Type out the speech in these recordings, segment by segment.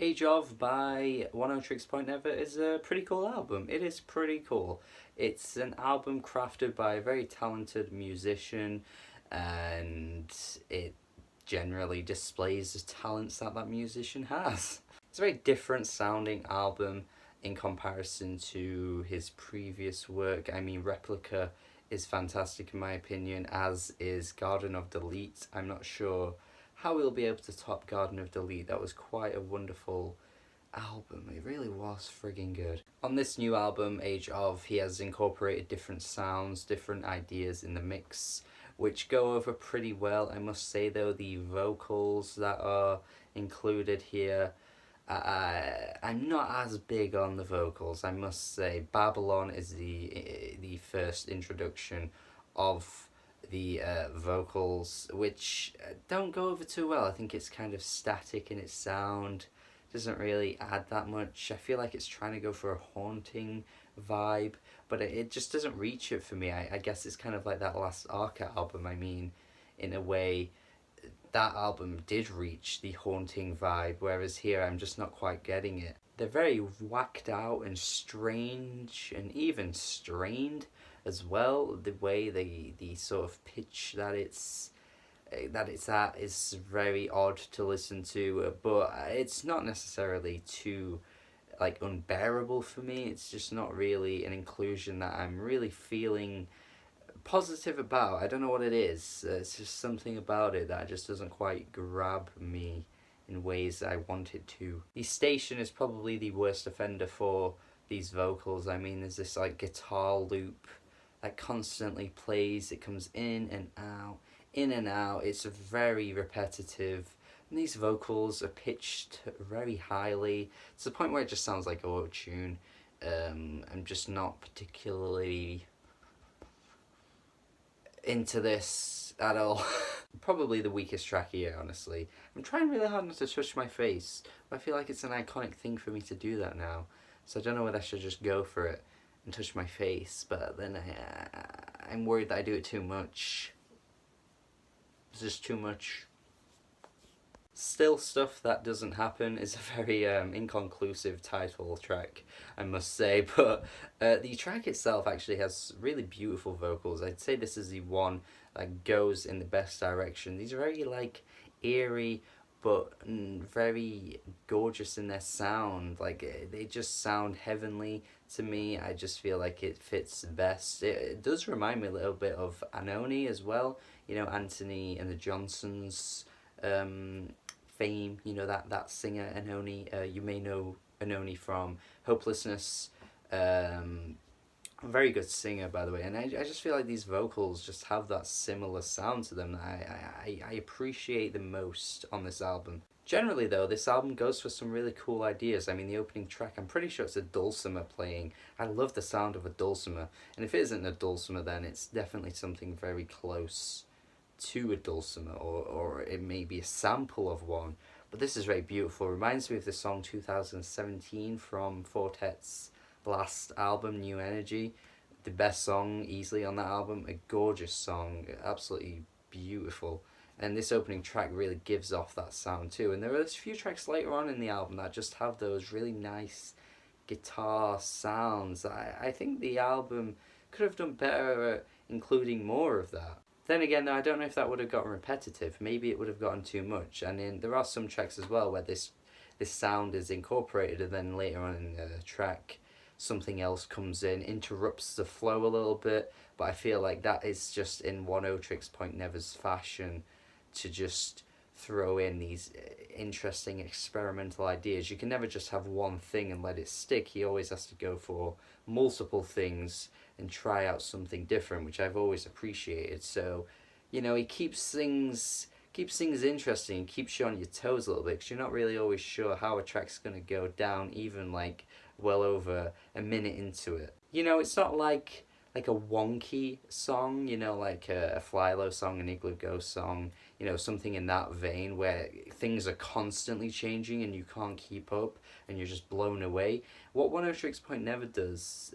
Age of by Oneohtrix Point Never is a pretty cool album. It is pretty cool. It's an album crafted by a very talented musician, and it generally displays the talents that that musician has. It's a very different sounding album in comparison to his previous work. I mean, Replica is fantastic in my opinion, as is Garden of Delete. I'm not sure how we'll be able to top Garden of Delete. That was quite a wonderful album. It really was frigging good. On this new album, Age of, he has incorporated different sounds, different ideas in the mix, which go over pretty well. I must say though, the vocals that are included here, I'm not as big on the vocals, I must say. Babylon is the first introduction of the vocals, which don't go over too well. I think it's kind of static in its sound, doesn't really add that much. I feel like it's trying to go for a haunting vibe, but it just doesn't reach it for me. I guess it's kind of like that last Arca album. I mean, in a way, that album did reach the haunting vibe, whereas here I'm just not quite getting it. They're very whacked out and strange and even strained as well. The way the sort of pitch that it's at is very odd to listen to, but it's not necessarily too like unbearable for me. It's just not really an inclusion that I'm really feeling positive about. I don't know what it is. It's just something about it that just doesn't quite grab me in ways I want it to. The station is probably the worst offender for these vocals. I mean, there's this like guitar loop that constantly plays. It comes in and out, in and out. It's very repetitive. And these vocals are pitched very highly to the point where it just sounds like auto-tune. I'm just not particularly into this at all. Probably the weakest track here, honestly. I'm trying really hard not to touch my face, but I feel like it's an iconic thing for me to do that now. So I don't know whether I should just go for it and touch my face, but then I'm worried that I do it too much. It's just too much. Still Stuff That Doesn't Happen is a very inconclusive title track, I must say, but the track itself actually has really beautiful vocals. I'd say this is the one that goes in the best direction. These are very like eerie but very gorgeous in their sound. Like they just sound heavenly to me. I just feel like it fits best. It does remind me a little bit of Anoni as well, you know, Anthony and the Johnsons fame, you know, that singer Anoni. You may know Anoni from Hopelessness. A very good singer, by the way, and I just feel like these vocals just have that similar sound to them that I appreciate the most on this album. Generally though, this album goes for some really cool ideas. I mean, the opening track, I'm pretty sure it's a dulcimer playing. I love the sound of a dulcimer, and if it isn't a dulcimer, then it's definitely something very close to a dulcimer, or it may be a sample of one. But this is very beautiful. Reminds me of the song 2017 from Fortet's last album, New Energy. The best song easily on that album. A gorgeous song, absolutely beautiful. And this opening track really gives off that sound too. And there are a few tracks later on in the album that just have those really nice guitar sounds. I think the album could have done better at including more of that. Then again, I don't know if that would have gotten repetitive. Maybe it would have gotten too much. And there are some tracks as well where this sound is incorporated, and then later on in the track something else comes in, interrupts the flow a little bit. But I feel like that is just in Oneohtrix Point Never's fashion to just throw in these interesting experimental ideas. You can never just have one thing and let it stick. He always has to go for multiple things and try out something different, which I've always appreciated. So, you know, he keeps things interesting, keeps you on your toes a little bit, because you're not really always sure how a track's going to go down, even like well over a minute into it. You know, it's not like a wonky song, you know, like a Fly Low song, an Igloo Ghost song, you know, something in that vein where things are constantly changing and you can't keep up and you're just blown away. What Oneohtrix Point Never does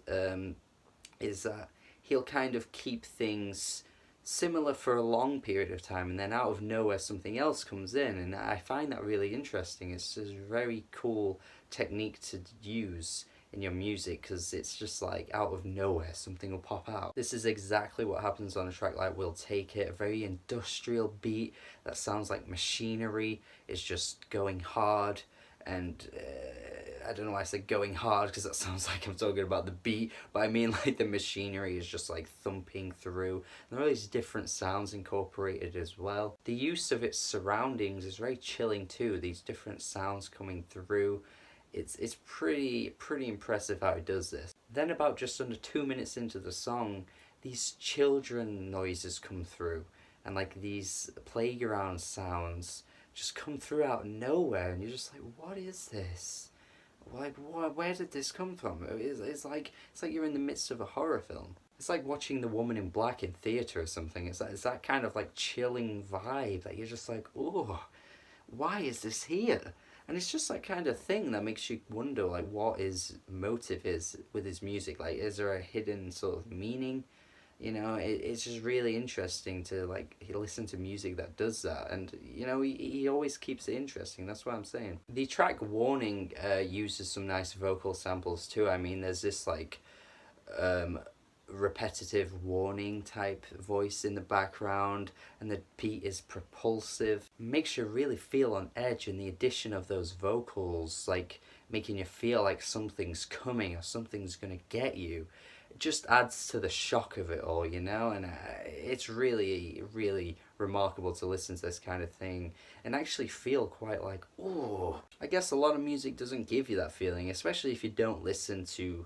is that he'll kind of keep things similar for a long period of time, and then out of nowhere something else comes in, and I find that really interesting. It's a very cool technique to use in your music, because it's just like out of nowhere something will pop out. This is exactly what happens on a track like We'll Take It, a very industrial beat that sounds like machinery is just going hard, and I don't know why I said going hard, because that sounds like I'm talking about the beat, but I mean like the machinery is just like thumping through. And there are all these different sounds incorporated as well. The use of its surroundings is very chilling too, these different sounds coming through. It's pretty impressive how it does this. Then about just under 2 minutes into the song, these children noises come through, and like these playground sounds just come through out of nowhere, and you're just like, what is this? Like, where did this come from? It's like you're in the midst of a horror film. It's like watching The Woman in Black in theatre or something. It's that kind of like chilling vibe that you're just like, oh, why is this here? And it's just that kind of thing that makes you wonder like what his motive is with his music. Like, is there a hidden sort of meaning? You know, it's just really interesting to like listen to music that does that, and you know, he always keeps it interesting. That's what I'm saying. The track Warning uses some nice vocal samples too. I mean, there's this like repetitive warning type voice in the background, and the beat is propulsive, makes you really feel on edge, and the addition of those vocals like making you feel like something's coming or something's gonna get you, it just adds to the shock of it all, you know. And it's really remarkable to listen to this kind of thing and actually feel quite like, oh, I guess a lot of music doesn't give you that feeling, especially if you don't listen to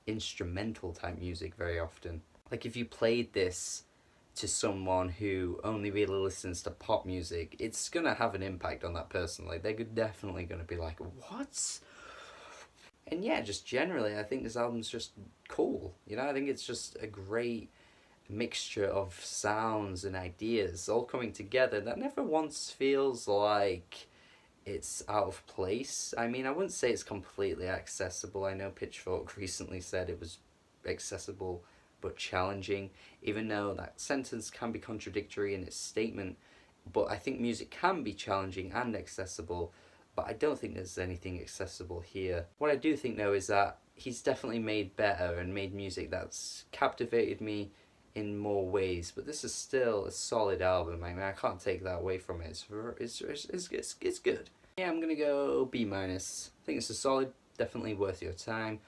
instrumental type music very often. Like if you played this to someone who only really listens to pop music, it's gonna have an impact on that person. Like they're definitely gonna be like, what? And yeah, just generally I think this album's just cool, you know. I think it's just a great mixture of sounds and ideas all coming together that never once feels like it's out of place. I mean, I wouldn't say it's completely accessible. I know Pitchfork recently said it was accessible but challenging, even though that sentence can be contradictory in its statement. But I think music can be challenging and accessible, but I don't think there's anything accessible here. What I do think though is that he's definitely made better and made music that's captivated me in more ways, but this is still a solid album. I mean, I can't take that away from it. It's good. Yeah, I'm gonna go B minus. I think it's a solid, definitely worth your time.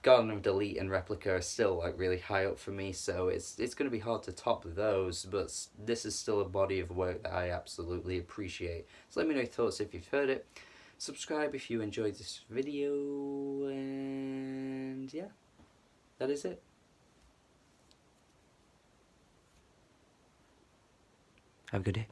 Garden of Delete and Replica are still like really high up for me, so it's gonna be hard to top those, but this is still a body of work that I absolutely appreciate. So let me know your thoughts if you've heard it. Subscribe if you enjoyed this video, and yeah, that is it. Have a good day.